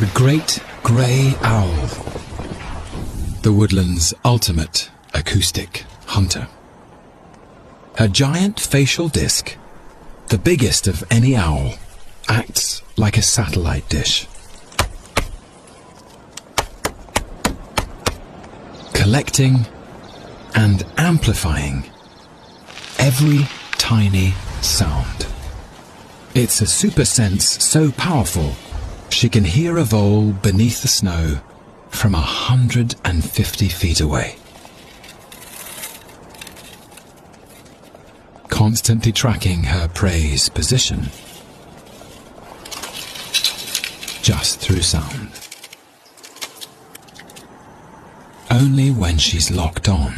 The great grey owl, the woodland's ultimate acoustic hunter. Her giant facial disc, the biggest of any owl, acts like a satellite dish, collecting and amplifying every tiny sound. It's a super sense so powerful she can hear a vole beneath the snow from 150 feet away. Constantly tracking her prey's position just through sound. Only when she's locked on